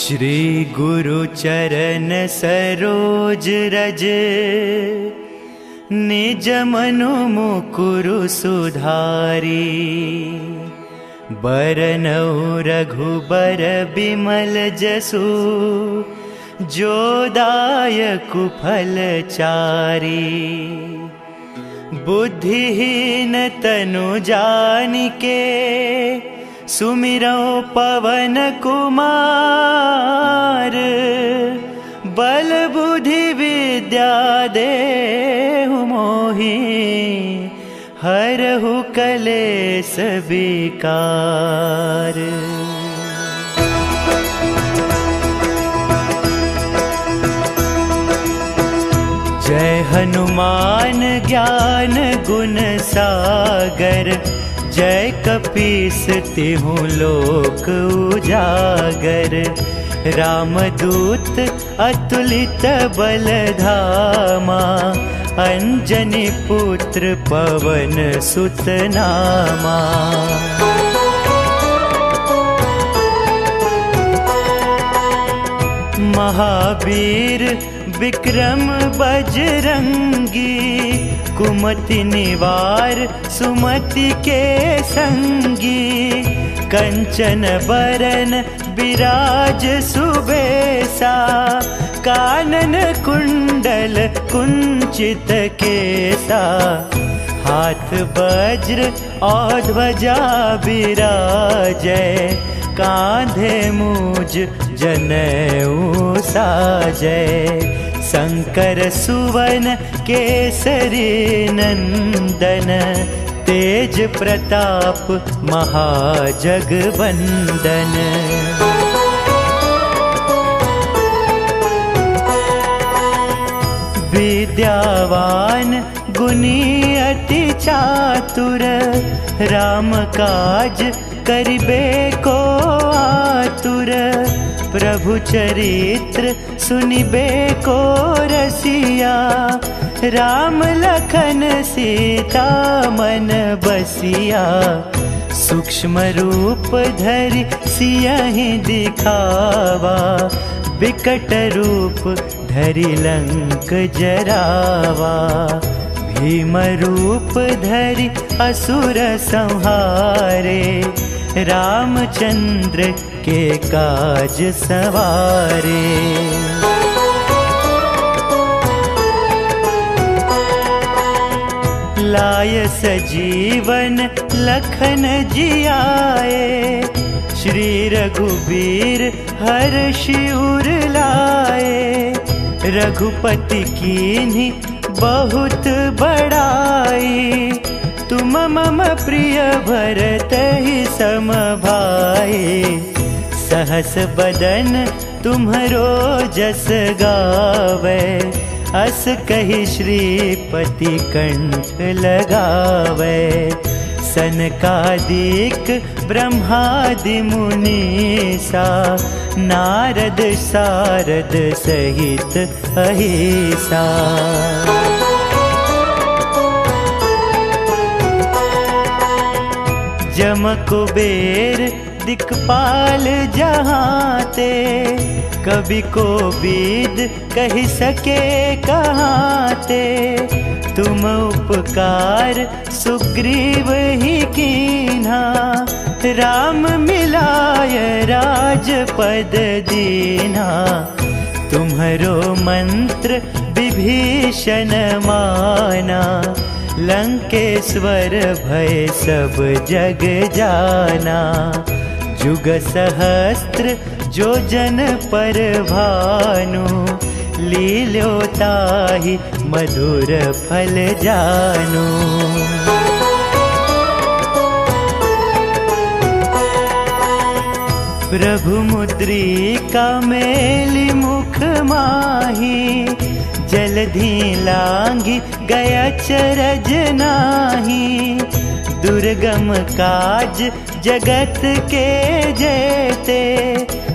श्री गुरु चरण सरोज रज, निज मनु मुकुरु सुधारी। बरनौ रघुबर बिमल जसु, जो दायकु फल चारी। बुद्धिहीन तनु जानिके, सुमिरौ पवन कुमार। बल बुद्धि विद्या देहु मोहि, हरहु कलेस विकार। जय हनुमान ज्ञान गुण सागर, जय कपीस तिहु लोक उजागर। रामदूत अतुलित बल धामा, अंजनी पुत्र पवन सुत नामा। महावीर विक्रम बजरंगी, कुमति निवार सुमति के संगी। कंचन बरन विराज सुबेसा, कानन कुंडल कुंचित केसा। हाथ वज्र और ध्वजा विराजै, कांधे मूज जनेऊ साजै। शंकर सुवन केसरी नंदन, तेज प्रताप महाजगवंदन। विद्यावान गुणी अति चातुर, राम काज करिबे को आतुर। प्रभु चरित्र सुनिबे को रसिया, राम लखन सीता मन बसिया। सूक्ष्म रूप धरि सियहि दिखावा, विकट रूप धरि लंक जरावा। भीम रूप धरि असुर संहारे, रामचंद्र के काज सवारे। लाय सजीवन लखन जियाए, श्री रघुबीर हर्षि उर लाए। रघुपति कीन्ही बहुत बड़ाई, तुम मम प्रिय भरतहि सम भाई। सहस बदन तुम्हरो जस गावे, अस कहि श्रीपति कंठ लगावे। सनकादिक ब्रह्मादि मुनीसा, नारद सारद सहित अहिसा। जम कुबेर दिक्पाल जहाँते, कवि कोविद कहि सके कहाँते। तुम उपकार सुग्रीव ही कीन्हा, राम मिलाय राजपद दीन्हा। तुम्हरो मंत्र विभीषण माना, लंकेश्वर भय सब जग जाना। जुग सहस्त्र जो जन पर भानु, लील्यो ताहि मधुर फल जानू। प्रभु मुद्रिका मेलि मुख माही, जलधि लांघि गया चरज नाही। दुर्गम काज जगत के जेते,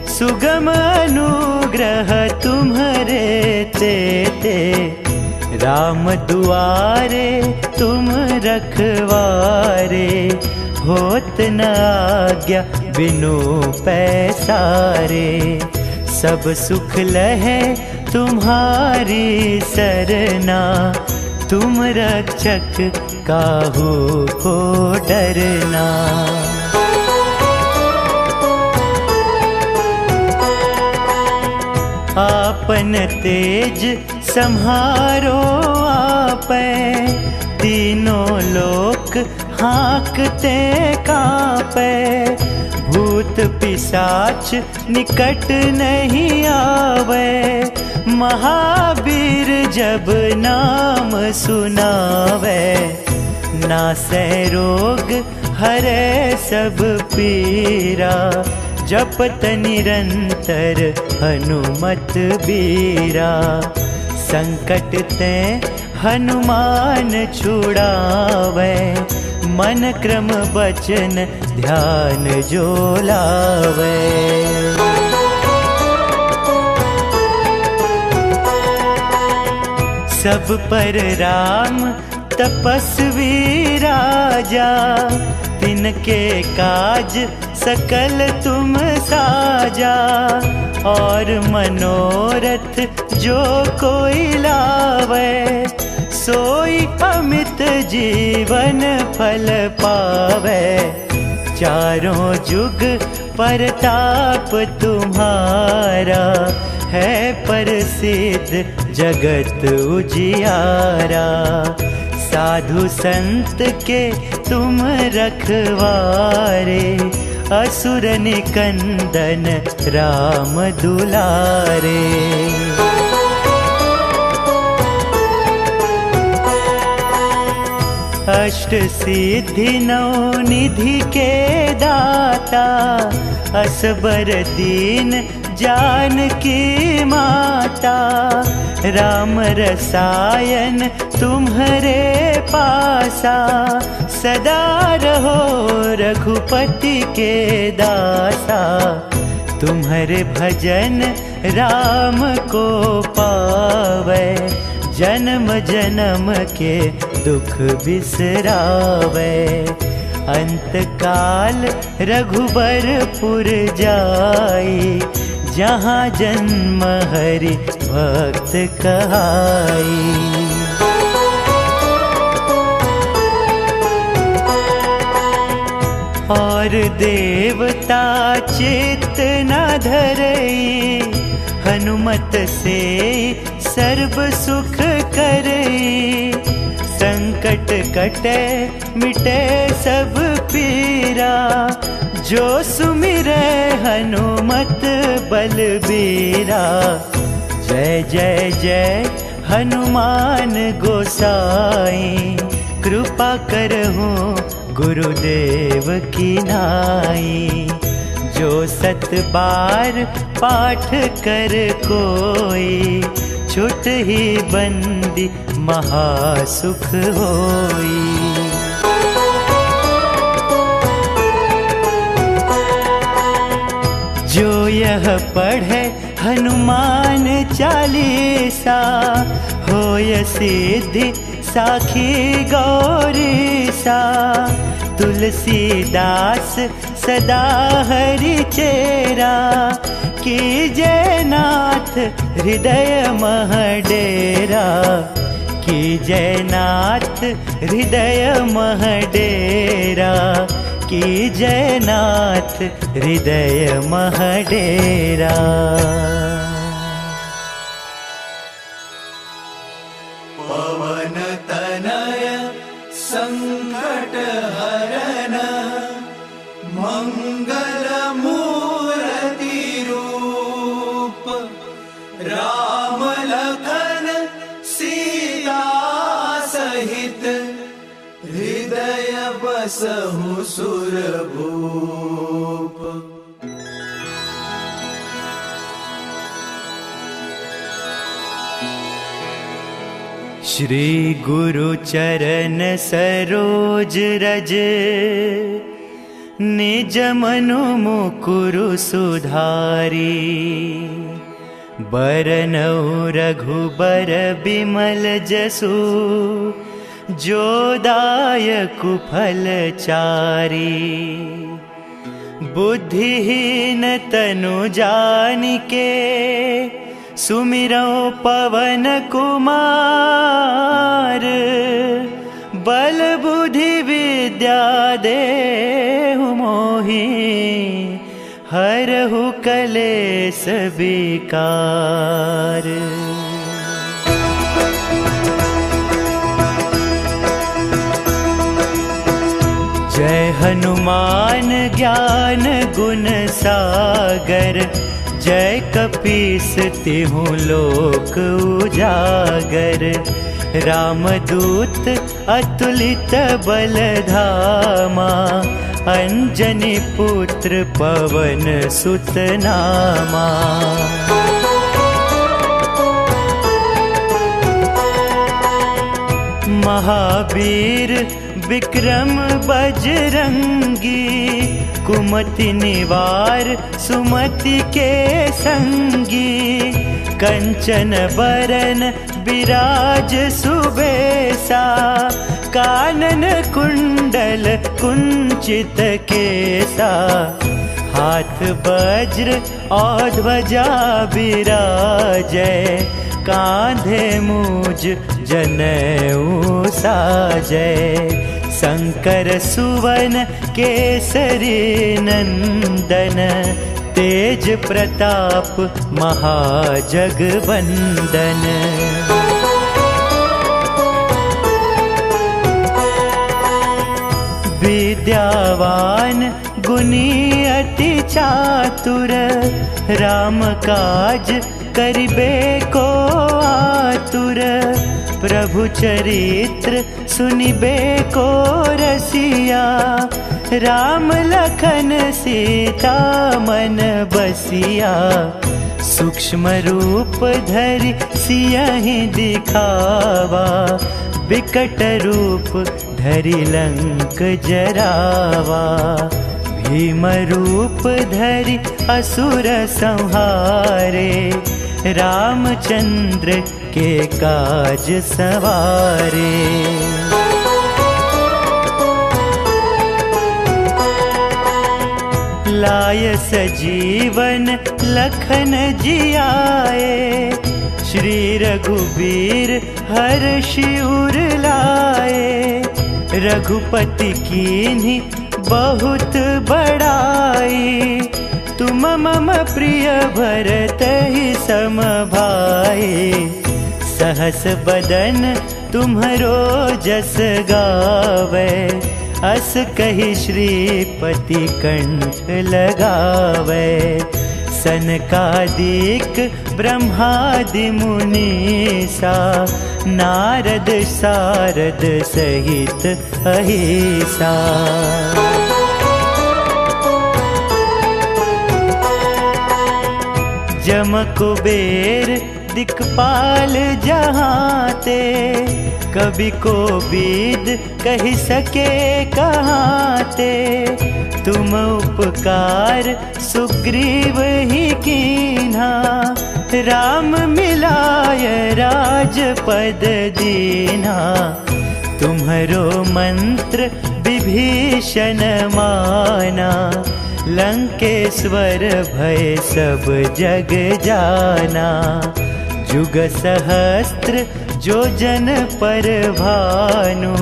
सुगम अनुग्रह तुम्हरे तेते। राम दुआरे तुम रखवारे, होत न आज्ञा बिनु पैसारे। सब सुख लहे तुम्हारी सरना, तुम रक्षक काहू को डरना। आपन तेज सम्हारो आपे, तीनों लोक हाँकते कांपे। भूत पिशाच निकट नहीं आवे, महावीर जब नाम सुनावे। नासै रोग हरे सब पीरा, जपत निरंतर हनुमत बीरा। संकट ते हनुमान छुड़ावे, मन क्रम बचन ध्यान जो लावे। सब पर राम तपस्वी राजा, तिनके काज सकल तुम साजा। और मनोरथ जो कोई लावे, सोई अमित जीवन फल पावे। चारों जुग परताप तुम्हारा, है प्रसिद्ध जगत उजियारा। साधु संत के तुम रखवारे, असुर निकंदन राम दुलारे। अष्ट सिद्धि नौ निधि के दाता, असबर दीन जानकी माता। राम रसायन तुम्हारे पासा, सदा रहो रघुपति के दासा। तुम्हारे भजन राम को पावे, जन्म जन्म के दुख बिसरावे। अंत काल रघुबरपुर जाई, जहाँ जन्म हरि भक्त कहाई। और देवता चित्त न धरई, हनुमत से सर्व सुख करई। संकट कटे मिटे सब पीरा, जो सुमिरै हनुमत बलबीरा। जय जय जय हनुमान गोसाई, कृपा करहु गुरुदेव की नाई। जो 7 बार पाठ कर कोई, छुट ही बंदी महासुख होई। जो यह पढ़े हनुमान चालीसा, होय सिद्धि साखी गौरीसा। तुलसीदास सदा हरि चेरा, कीजय नाथ हृदय मह डेरा। कीजय नाथ हृदय मह डेरा, कीजय नाथ हृदय मह डेरा। पवन तनय संकट हरन, मंगल मूर्ति रूप। राम लखन सीता सहित, हृदय बसहु सुरभूप। श्री गुरु चरण सरोज रज, निज मनु मुकुरु सुधारी। बरनउँ रघुबर बिमल जसु, जो दायकु फल चारी। बुद्धिहीन तनु जानिके सुमिरो पवन कुमार। बल बुद्धि विद्या देहु मोहि हरहु कलेस विकार। जय हनुमान ज्ञान गुण सागर। जय कपीस तिहु लोक उजागर। रामदूत अतुलित बल धामा। अंजनी पुत्र पवन सुत नामा। महावीर विक्रम बजरंगी। कुमति निवार सुमति के संगी। कंचन बरन विराज सुबेसा। कानन कुंडल कुंचित केसा। हाथ वज्र और ध्वजा विराजै। कांधे मूज जनेऊ साजै। शंकर सुवन केसरी नंदन। तेज प्रताप महाजगवंदन। विद्यावान गुणी अति चातुर। राम काज करिबे को आतुर। प्रभु चरित्र सुनिबे को रसिया। राम लखन सीता मन बसिया। सूक्ष्म रूप धरि सियहि दिखावा। विकट रूप धरि लंक जरावा। भीम रूप धरि असुर संहारे। रामचंद्र के काज सवारे। लाय सजीवन लखन जियाए। श्री रघुबीर हर्षि उर लाए। रघुपति कीन्ही बहुत बड़ाई। तुम मम प्रिय भरतहि सम भाई। सहस बदन तुम्हरो जस गावे। अस कहि श्रीपति कंठ लगावे। सनकादिक ब्रह्मादि मुनीसा। नारद सारद सहित अहिसा। जम कुबेर दिक्पाल जहांते। कवि को बीद कहि सके कहाते। तुम उपकार सुग्रीव ही कीन्हा। राम मिलाय राजपद दीन्हा। तुम्हरो मंत्र विभीषण माना। लंकेश्वर भय सब जग जाना। जुग सहस्त्र जो जन पर भानु।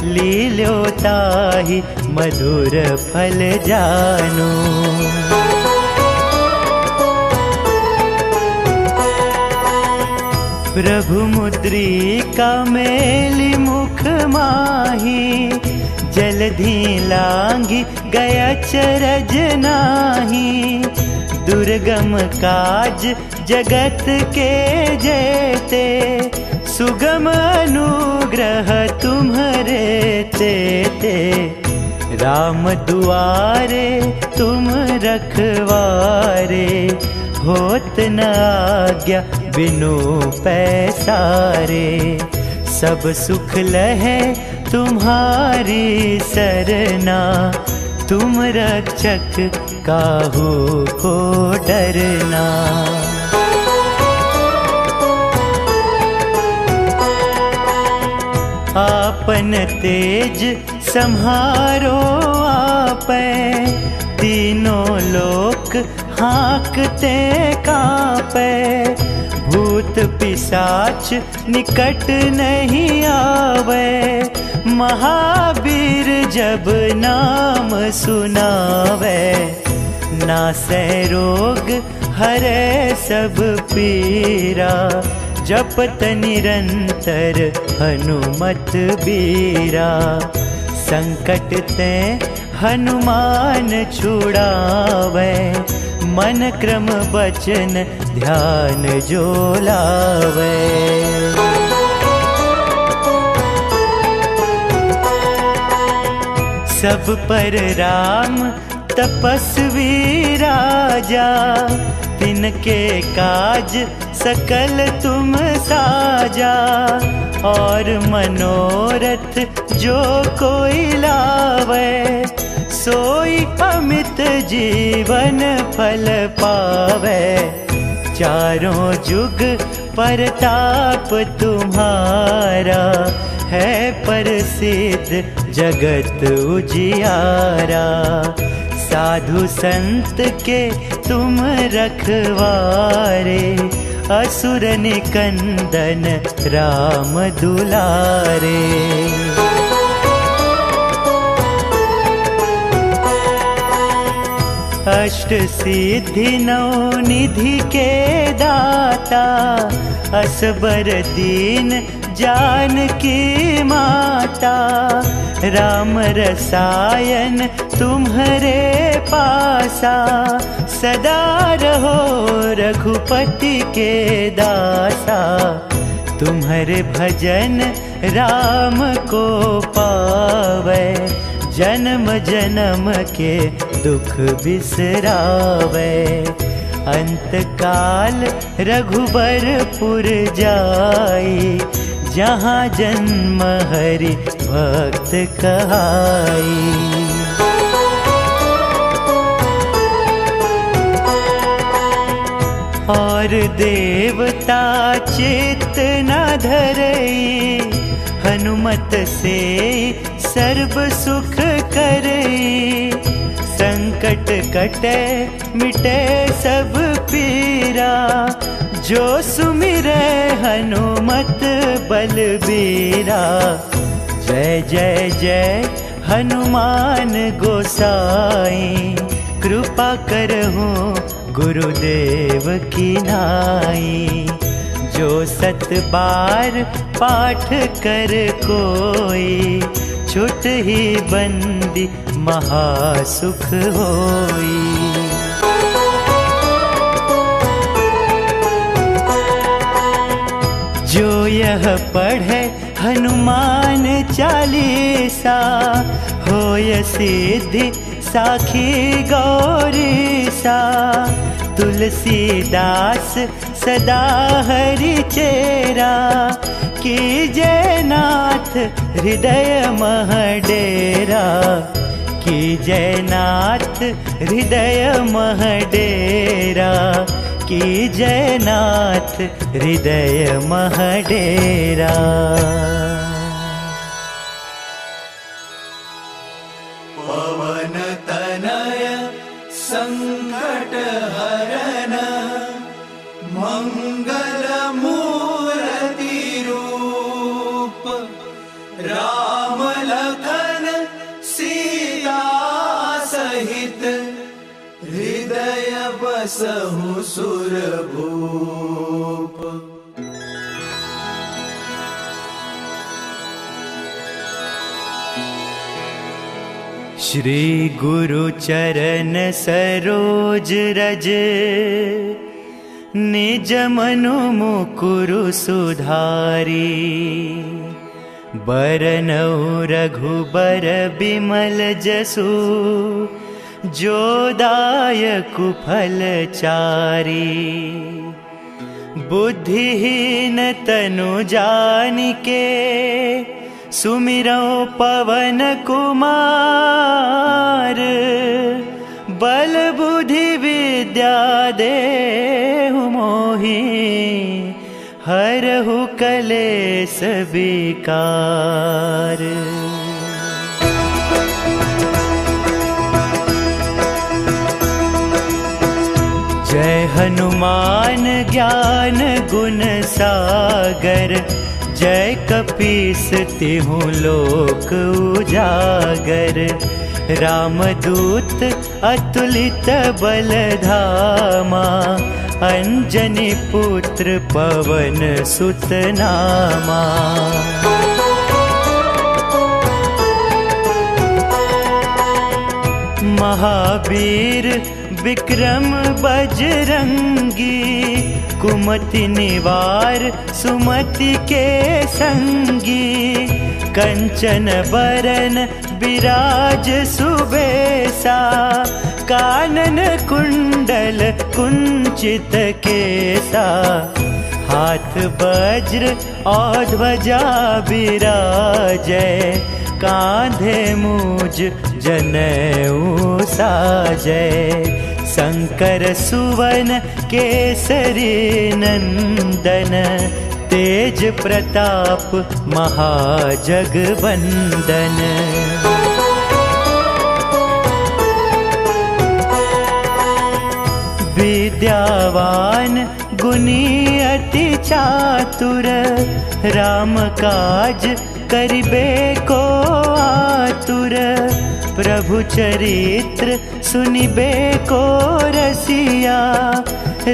लील्यो ताहि मधुर फल जानू। प्रभु मुद्रिका मेलि मुख माही। जलधि लांघि गया चरज नाही। दुर्गम काज जगत के जेते। सुगम अनुग्रह तुम्हरे तेते। राम दुआरे तुम रखवारे। होत न आज्ञा बिनु पैसारे। सब सुख लहे तुम्हारी सरना। तुम रक्षक काहू को डरना। आपन तेज सम्हारो आपै। तीनों लोक हाँकते कांपे, भूत पिशाच निकट नहीं आवे। महावीर जब नाम सुनावे, नासै रोग हरे सब पीरा। जपत निरंतर हनुमत बीरा, संकट ते हनुमान छुड़ावे। मन क्रम बचन ध्यान जो लावे। सब पर राम तपस्वी राजा, तिनके काज सकल तुम साजा। और मनोरथ जो कोई लावे, सोई अमित जीवन फल पावे। चारों जुग परताप तुम्हारा, है प्रसिद्ध जगत उजियारा। साधु संत के तुम रखवारे, असुर निकंदन राम दुलारे। अष्ट सिद्धि नौ निधि के दाता, असबर दीन जानकी माता। राम रसायन तुम्हारे पासा, सदा रहो रघुपति के दासा। तुम्हारे भजन राम को पावे, जन्म जन्म के दुख बिसरावे। अंत काल रघुबरपुर जाई, जहाँ जन्म हरि भक्त कहाई। और देवता चित्त न धरई, हनुमत से सर्व सुख करई। संकट कटे मिटे सब पीरा, जो सुमिरै हनुमत बलबीरा। जय जय जय हनुमान गोसाई, कृपा करहूँ गुरुदेव की नाई। जो 7 बार पाठ कर कोई, छुट ही बंदी महासुख होई। जो यह पढ़े हनुमान चालीसा, होय सिद्धि साखी गौरीसा। तुलसीदास सदा हरि चेरा, कीजय नाथ हृदय मह डेरा। कीजय नाथ हृदय मह डेरा, कीजय नाथ हृदय मह डेरा। पवन तनय संकट हरन, मंगल मूर्ति रूप। राम लखन सीता सहित, हृदय बसहु सुरभूप। श्री गुरु चरण सरोज रज, निज मनु मुकुरु सुधारी। बरनउँ रघुबर बिमल जसु, जो दायकु फल चारी। बुद्धिहीन तनु जानिके, सुमिरौ पवन कुमार। बल बुद्धि विद्या देहु मोहि, हरहु कलेस विकार। हनुमान ज्ञान गुण सागर, जय कपीस तिहु लोक उजागर। रामदूत अतुलित बल धामा, अंजनी पुत्र पवन सुत नामा। महावीर विक्रम बजरंगी, कुमति निवार सुमति के संगी। कंचन बरन विराज सुबेसा, कानन कुंडल कुंचित केसा। हाथ वज्र और ध्वजा विराजै, कांधे मूज जनेऊ साजै। शंकर सुवन केसरी नंदन, तेज प्रताप महाजगवंदन। विद्यावान गुणी अति चातुर, राम काज करिबे को आतुर। प्रभु चरित्र सुनिबे को रसिया,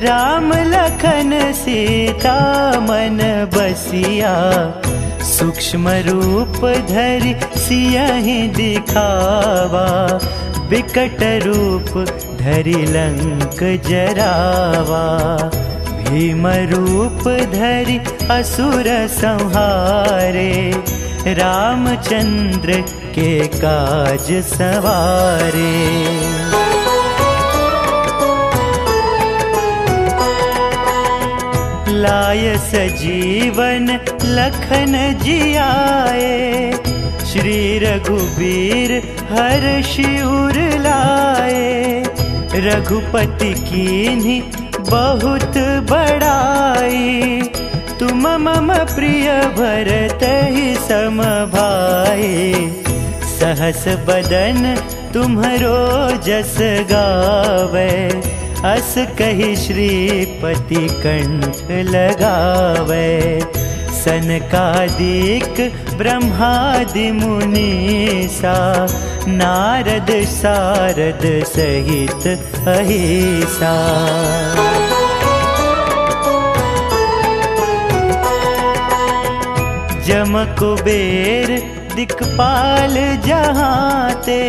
राम लखन सीता मन बसिया। सूक्ष्म रूप धरि सियहि दिखावा, विकट रूप धरि लंक जरावा। भीम रूप धरि असुर संहारे, रामचंद्र के काज सवारे। लाय सजीवन लखन जियाए, श्री रघुबीर हर्षि उर लाए। रघुपति कीन्ही बहुत बड़ाई, तुम मम प्रिय भरतहि सम भाई। सहस बदन तुम्हरो जस गावे, अस कहि श्रीपति कंठ लगावे। सनकादिक ब्रह्मादि मुनीसा, नारद सारद सहित अहिसा। जम कुबेर दिक्पाल जहाँते,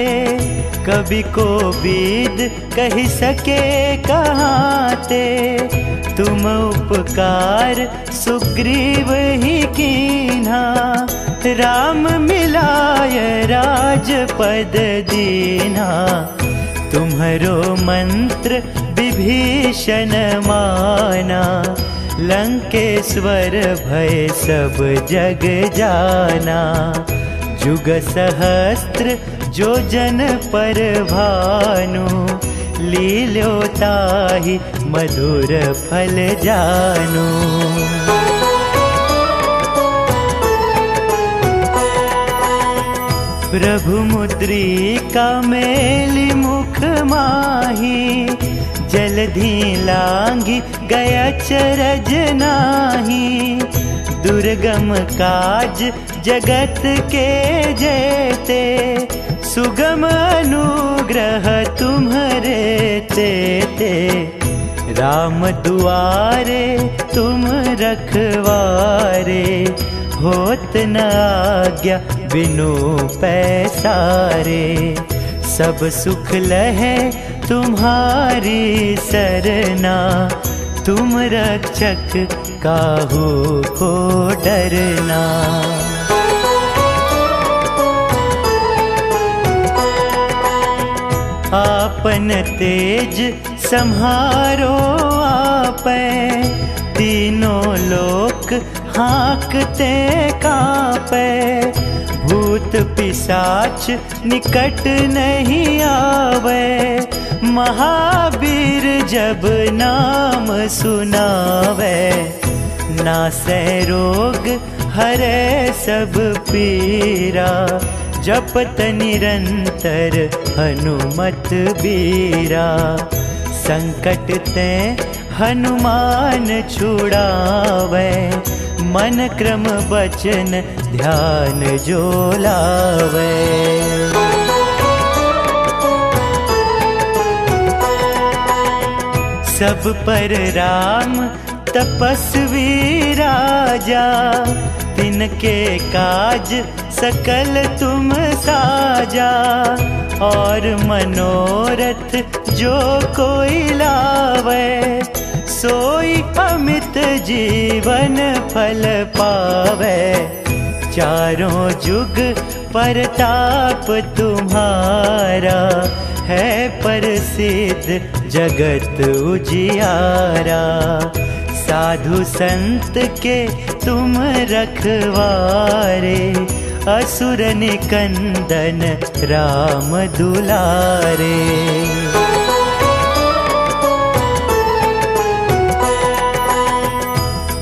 कवि को बीद कहि सके कहाँते। तुम उपकार सुग्रीव ही कीन्हा, राम मिलाय राजपद दीन्हा। तुम्हरो मंत्र विभीषण माना, लंकेश्वर भय सब जग जाना। जुग सहस्त्र जो जन पर भानु, लील्यो ताहि मधुर फल जानू। प्रभु मुद्रिका मेलि मुख माही, जलधि लांघि गया चरज नाही। दुर्गम काज जगत के जेते, सुगम अनुग्रह तुम्हरे तेते। राम दुआरे तुम रखवारे, होत न आज्ञा बिनु पैसारे। सब सुख लहे तुम्हारी सरना, तुम रक्षक काहू को डरना। आपन तेज सम्हारो आपै, तीनों लोक हाँकते कांपै। भूत पिशाच निकट नहीं आवे, महावीर जब नाम सुनावे। नासै रोग हरे सब पीरा, जपत निरंतर हनुमत बीरा। संकट ते हनुमान छुड़ावे, मन क्रम बचन ध्यान जो लावे। सब पर राम तपस्वी राजा, तिनके काज सकल तुम साजा। और मनोरथ जो कोई लावे, सोई अमित जीवन फल पावे। चारों जुग परताप तुम्हारा, है प्रसिद्ध जगत उजियारा। साधु संत के तुम रखवारे, असुर निकंदन राम दुलारे।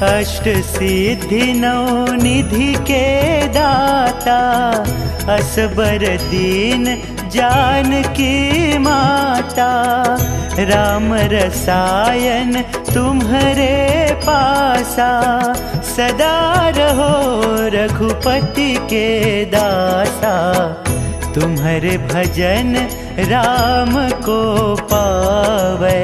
अष्ट सिद्धि नौ निधि के दाता, असबर दीन जानकी माता। राम रसायन तुम्हारे पासा, सदा रहो रघुपति के दासा। तुम्हारे भजन राम को पावे,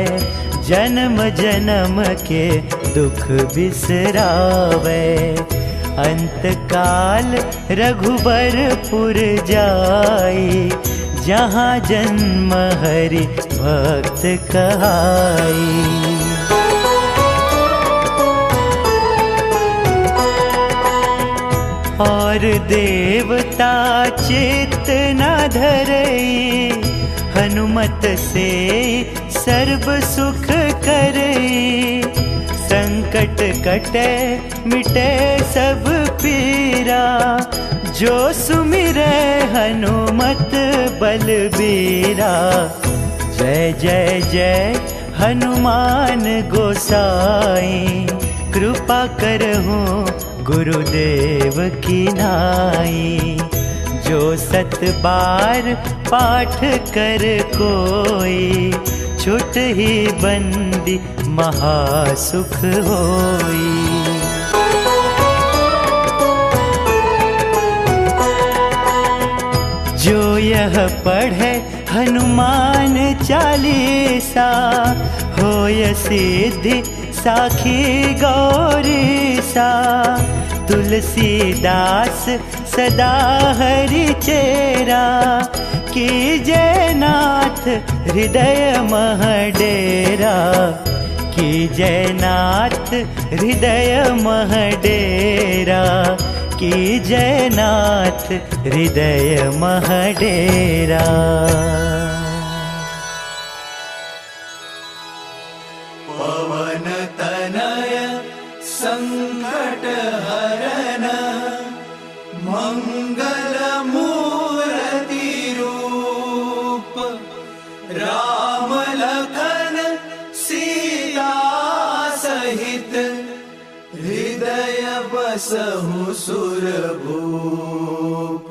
जन्म जन्म के दुख बिसरावे। अंत काल रघुबरपुर जाई, जहाँ जन्म हरि भक्त कहाई। और देवता चित्त न धरई, हनुमत से सर्व सुख करई। संकट कटे मिटे सब पीरा, जो सुमिरै हनुमत बलबीरा। जय जय जय हनुमान गोसाई, कृपा करहूँ गुरुदेव की नाई। जो 7 बार पाठ कर कोई, छुट ही बंदी महासुख होई। जो यह पढ़े हनुमान चालीसा, होय सिद्धि साखी गौरीसा। तुलसीदास सदा हरि चेरा, कीजय नाथ हृदय मह डेरा। कीजय नाथ हृदय मह डेरा, कीजय नाथ हृदय मह डेरा। पवन तनय संकट हरन, मंगल मूर्ति रूप। राम लखन सीता सहित, हृदय बसहु सुरभूप।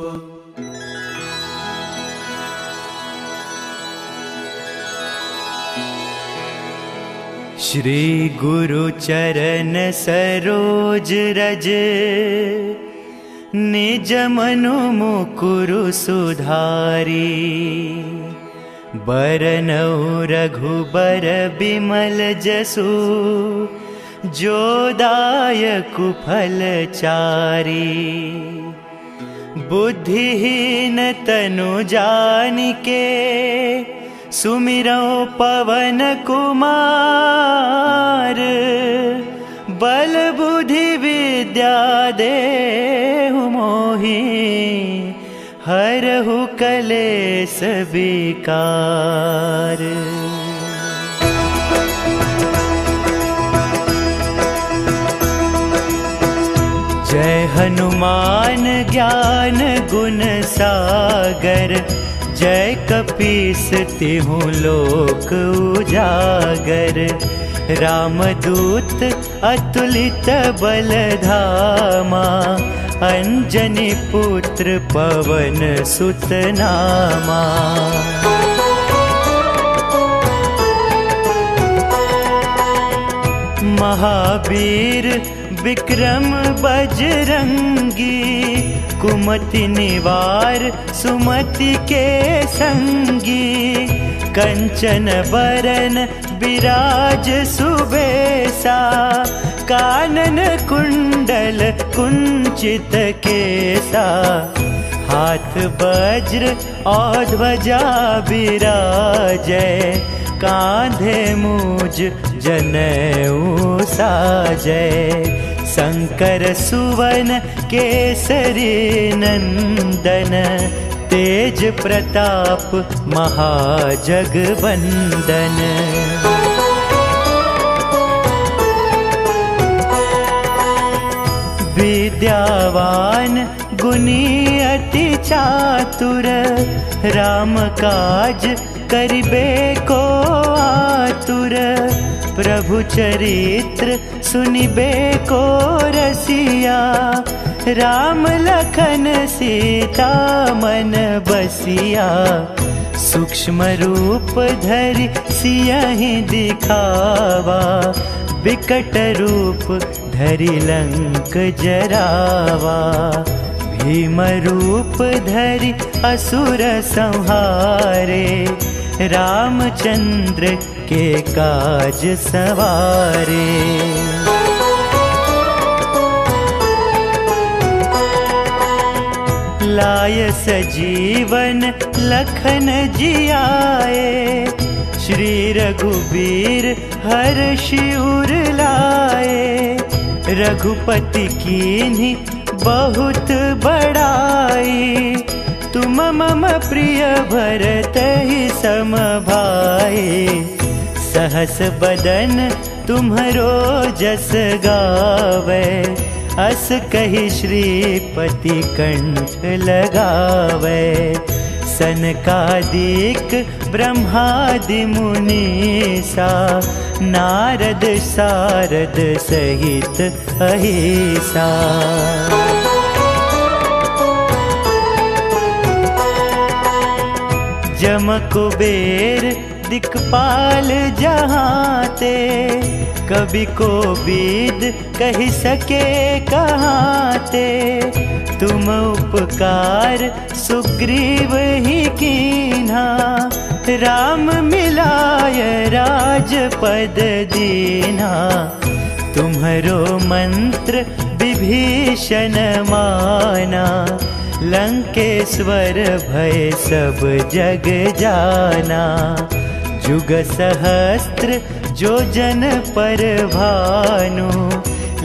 श्री गुरु चरण सरोज रज, निज मनु मुकुरु सुधारी। बरनउँ रघुबर बिमल जसु, जो दायकु फल चारी। बुद्धिहीन तनु जानिके, सुमिरौ पवन कुमार। बल बुद्धि विद्या देहु मोहि, हरहु कलेस विकार। जय हनुमान ज्ञान गुण सागर, जय कपीस तिहु लोक उजागर। रामदूत अतुलित बल धामा, अंजनी पुत्र पवन सुत नामा। महावीर विक्रम बजरंगी, कुमति निवार सुमति के संगी। कंचन बरन विराज सुबेसा, कानन कुंडल कुंचित केसा। हाथ वज्र और ध्वजा विराजै, कांधे मूज जनेऊ साजै। शंकर सुवन केसरी नंदन, तेज प्रताप महाजगवंदन। विद्यावान गुणी अति चातुर, राम काज करिबे को आतुर। प्रभु चरित्र सुनिबे को रसिया, राम लखन सीता मन बसिया। सूक्ष्म रूप धरि सियहि दिखावा, विकट रूप धरि लंक जरावा। भीम रूप धरि असुर संहारे, रामचंद्र के काज सवारे। लाय सजीवन लखन जियाए, श्री रघुबीर हर्षि उर लाए। रघुपति कीन्ही बहुत बड़ाई, तुम मम प्रिय भरतहि सम भाई। सहस बदन तुम्हरो जस गावे, अस कहि श्रीपति कंठ लगावे। सनकादिक ब्रह्मादि मुनीसा, नारद सारद सहित अहिसा। जम कुबेर दिक्पाल जहाँते, कवि को बीद कहि सके कहाँते। तुम उपकार सुग्रीव ही कीन्हा, राम मिलाय राजपद दीन्हा। तुम्हरो मंत्र विभीषण माना, लंकेश्वर भय सब जग जाना। जुग सहस्त्र जो जन पर भानु,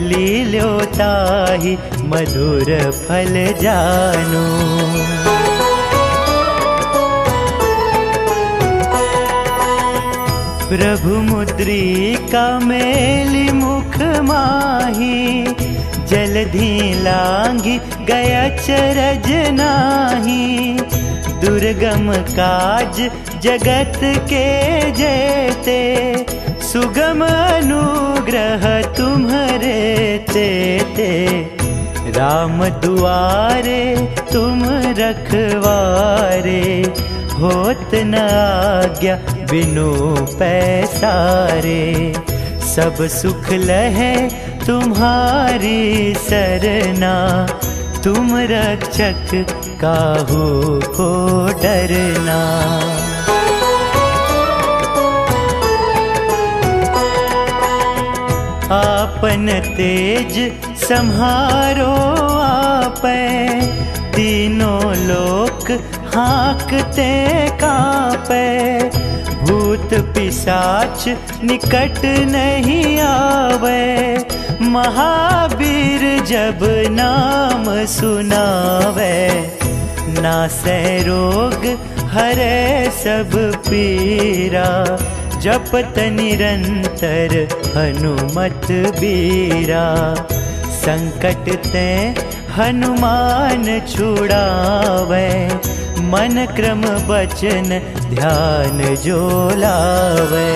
लील्यो ताहि मधुर फल जानू। प्रभु मुद्रिका मेलि मुख माही, जलधि लांघि गया चरज नाही। दुर्गम काज जगत के जेते, सुगम अनुग्रह तुम्हरे तेते। राम दुआरे तुम रखवारे, होत न आज्ञा बिनु पैसारे। सब सुख लहे तुम्हारी सरना, तुम रक्षक काहू को डरना। आपन तेज सम्हारो आपै, तीनों लोक हाँकते कांपै। भूत पिशाच निकट नहीं आवे, महावीर जब नाम सुनावे। नासै रोग हरै सब पीरा, जपत निरंतर हनुमत बीरा। संकट ते हनुमान छुड़ावे, मन क्रम बचन ध्यान जो लावे।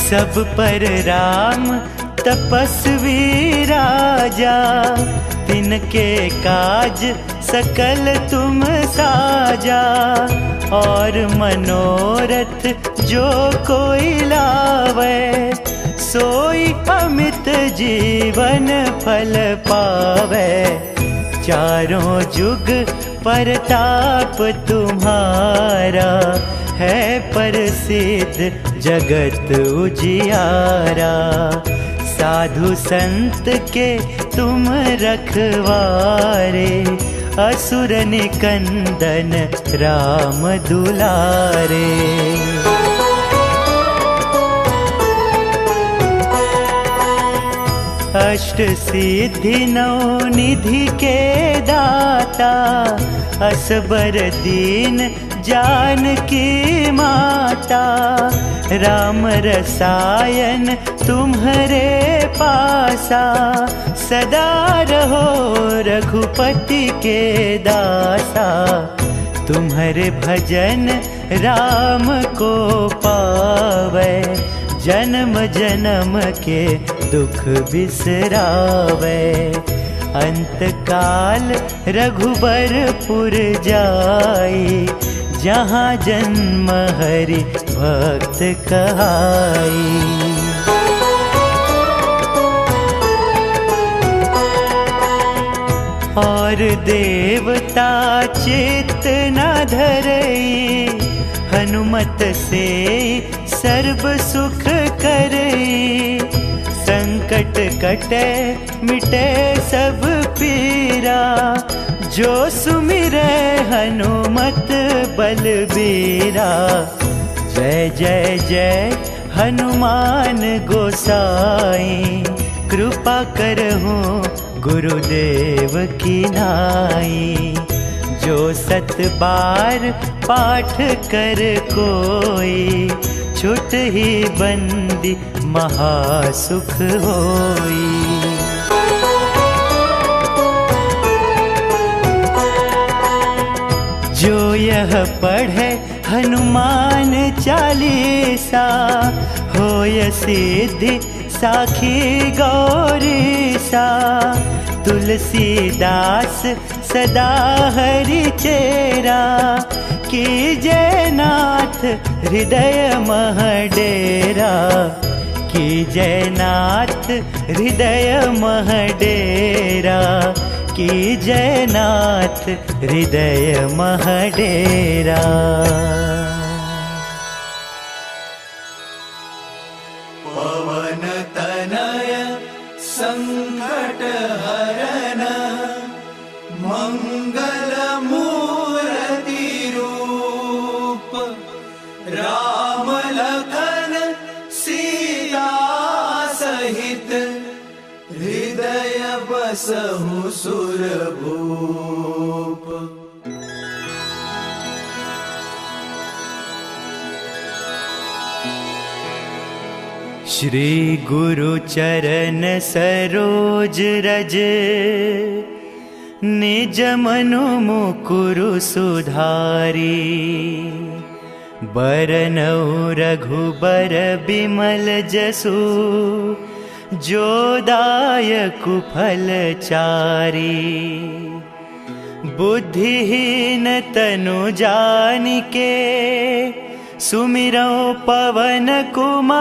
सब पर राम तपस्वी राजा, तिन जिनके काज सकल तुम साजा, और मनोरथ जो कोई लावे, सोई अमित जीवन फल पावे। चारों जुग परताप तुम्हारा, है प्रसिद्ध जगत उजियारा। साधु संत के तुम रखवारे, असुर निकंदन राम दुलारे। अष्ट सिद्धि नौ निधि के दाता, असबर दीन जानकी माता। राम रसायन तुम्हारे पासा, सदा रहो रघुपति के दासा। तुम्हारे भजन राम को पावे, जन्म जन्म के दुख बिसरावे। अंत काल रघुबरपुर जाई, जहाँ जन्म हरि भक्त कहाई। और देवता चित्त न धरई, हनुमत से सर्व सुख करई। संकट कटे मिटे सब पीरा, जो सुमिरै हनुमत बलबीरा। जय जय जय हनुमान गोसाई, कृपा करहूँ गुरुदेव की नाई। जो 7 बार पाठ कर कोई, छुट ही बंदी महासुख होई। जो यह पढ़े हनुमान चालीसा, होय सिद्धि साखी गौरीसा। तुलसीदास सदा हरि चेरा, कीजय नाथ हृदय मह डेरा। कीजय नाथ हृदय मह डेरा, कीजय नाथ हृदय मह डेरा। पवन तनय संकट हरन, मंगल मूर्ति रूप। राम लखन सीता सहित, हृदय बसहु सुरभूप। श्री गुरु चरण सरोज रज, निज मनु मुकुरु सुधारी। बरनउँ रघुबर बिमल जसु, जो दायकु फल चारी। बुद्धिहीन तनु जानिके, सुमिरौ पवन कुमार।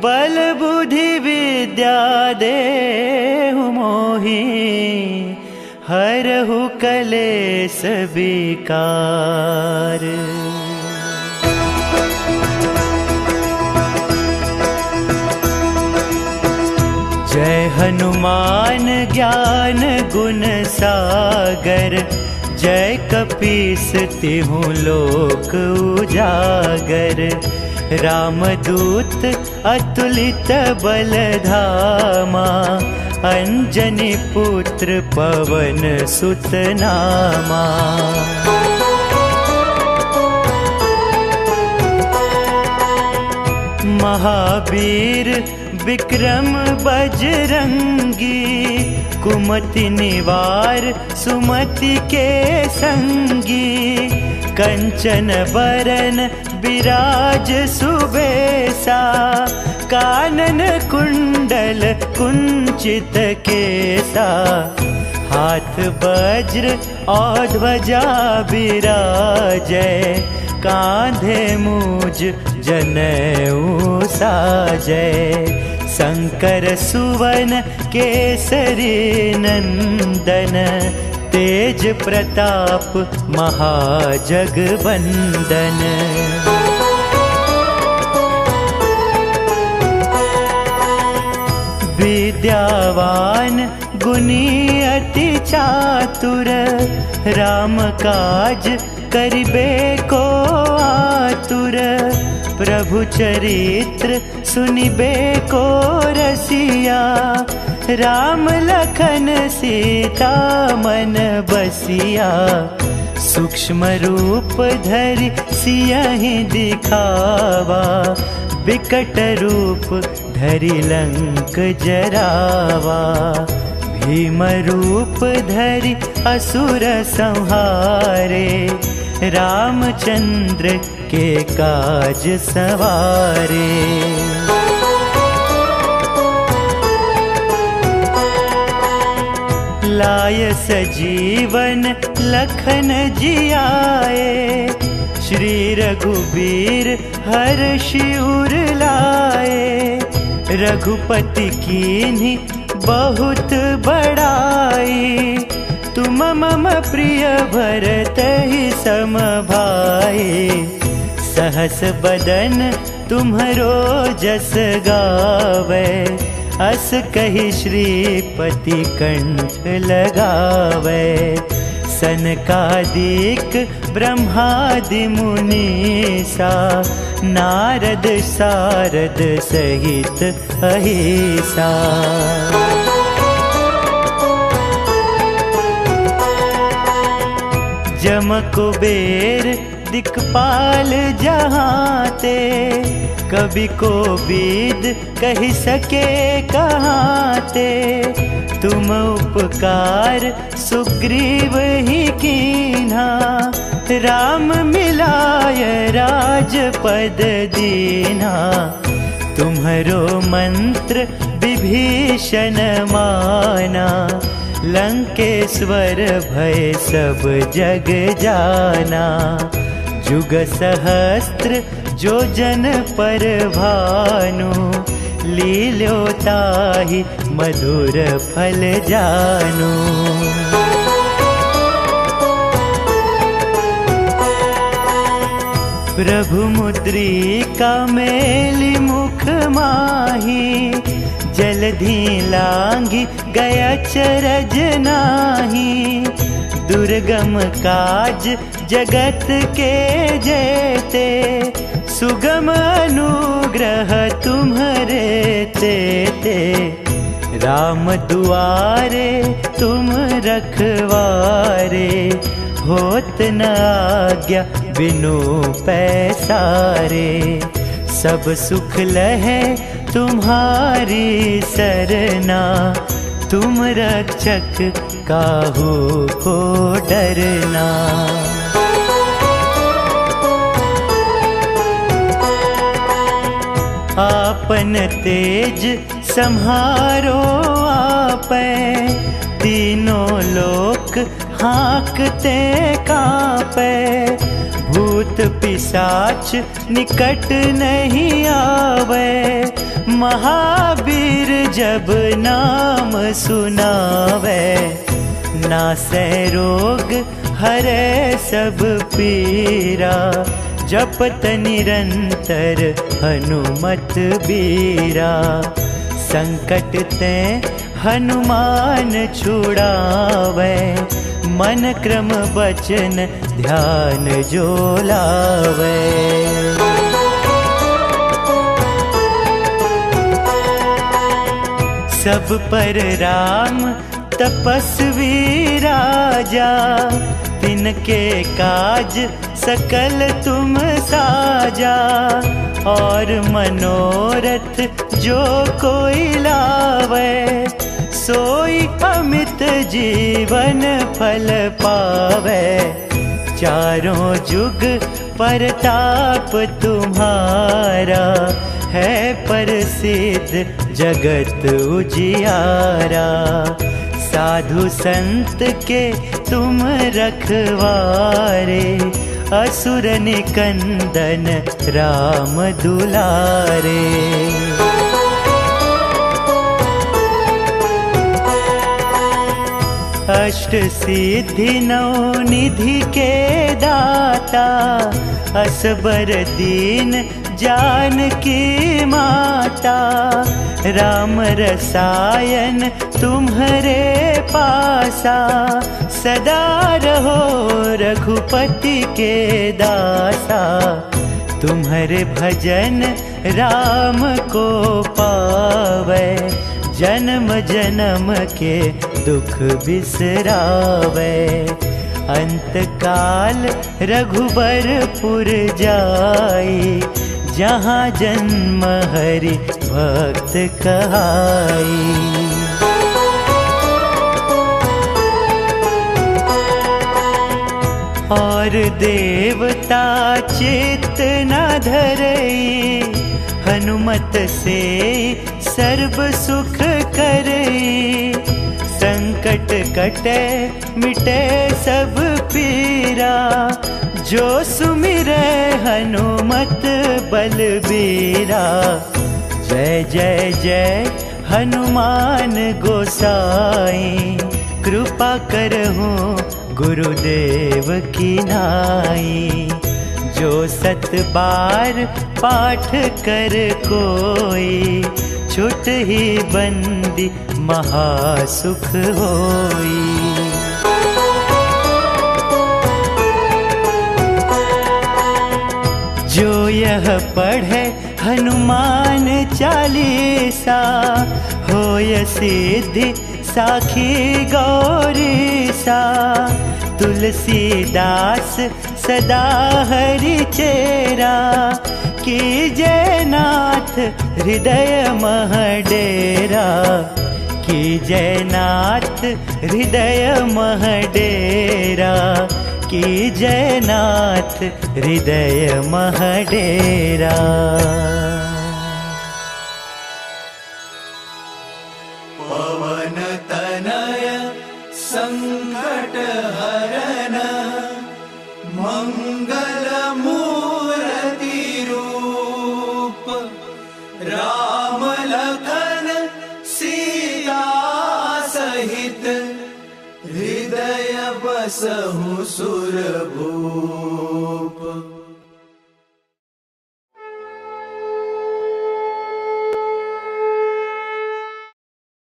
बल बुद्धि विद्या देहु मोहि, हरहु कलेस विकार। जय हनुमान ज्ञान गुण सागर, जय कपीस तिहु लोक उजागर। रामदूत अतुलित बल धामा, अंजनी पुत्र पवन सुत नामा। महावीर विक्रम बजरंगी, कुमति निवार सुमति के संगी। कंचन बरन विराज सुबेसा, कानन कुंडल कुंचित केसा, हाथ वज्र और ध्वजा बिराजै, कांधे मूज जनेऊ साजै। शंकर सुवन केसरी नंदन, तेज प्रताप महाजगबंदन। विद्यावान गुणी अति चातुर, राम काज करिबे को आतुर। प्रभु चरित्र सुनिबे को रसिया, राम लखन सीता मन बसिया। सूक्ष्म रूप धरि सियहि दिखावा, विकट रूप धरि लंक जरावा। भीम रूप धरि असुर संहारे, रामचंद्र के काज सवारे। लाय सजीवन लखन जियाए, श्री रघुबीर हर्षि उर लाए। रघुपति कीन्ही बहुत बड़ाई, तुम मम प्रिय भरतहि सम भाई। सहस बदन तुम्हरो जस गावे, अस कहि श्रीपति कंठ लगावे। सनकादिक ब्रह्मादि मुनीसा, नारद सारद सहित अहिसा। जम कुबेर दिक्पाल जहाँते, कवि को बीद कहि सके कहाँते। तुम उपकार सुग्रीव ही कीन्हा, राम मिलाय राजपद दीन्हा। तुम्हरो मंत्र विभीषण माना, लंकेश्वर भय सब जग जाना। जुग सहस्त्र जो जन पर भानु, लील्यो ताहि मधुर फल जानू। प्रभु मुद्रिका मेलि मुख माही, जलधि लांघि गया चरज नाही। दुर्गम काज जगत के जेते, सुगम अनुग्रह तुम्हरे तेते। राम दुआरे तुम रखवारे, होत न आज्ञा बिनु पैसारे। सब सुख लहे तुम्हारी सरना, तुम रक्षक काहू को डरना। आपन तेज सम्हारो आपै, तीनों लोक हाँकते कांपै। भूत पिशाच निकट नहीं आवे, महावीर जब नाम सुनावे। नासै रोग हरै सब पीरा, जपत निरंतर हनुमत बीरा। संकट ते हनुमान छुड़ावे, मन क्रम बचन ध्यान जो लावे। सब पर राम तपस्वी राजा, तिनके काज सकल तुम साजा। और मनोरथ जो कोई लावे, सोई अमित जीवन फल पावे। चारों जुग परताप तुम्हारा, है प्रसिद्ध जगत उजियारा। साधु संत के तुम रखवारे, असुर निकंदन राम दुलारे। अष्ट सिद्धि नौ निधि के दाता, असबर दीन जानकी माता। राम रसायन तुम्हारे पासा, सदा रहो रघुपति के दासा। तुम्हारे भजन राम को पावे, जन्म जन्म के दुख बिसरावे। अंत काल रघुबरपुर जाई, जहाँ जन्म हरि भक्त कहाई। और देवता चित्त न धरई, हनुमत से सर्व सुख करई। संकट कटे मिटे सब पीरा, जो सुमिरै हनुमत बलबीरा। जय जय जय हनुमान गोसाई, कृपा करहूँ गुरुदेव की नाई। जो 7 बार पाठ कर कोई, छुट ही बंदी महासुख होई। जो यह पढ़े हनुमान चालीसा, होय सिद्धि साखी गौरीसा। तुलसीदास सदा हरि चेरा, कीजय नाथ हृदय मह डेरा। कीजय नाथ हृदय मह डेरा, कीजय नाथ हृदय मह डेरा। पवन तनय संकट हरन, मंगल मूर्ति रूप। राम लखन सीता सहित, हृदय बसहु सुरभूप।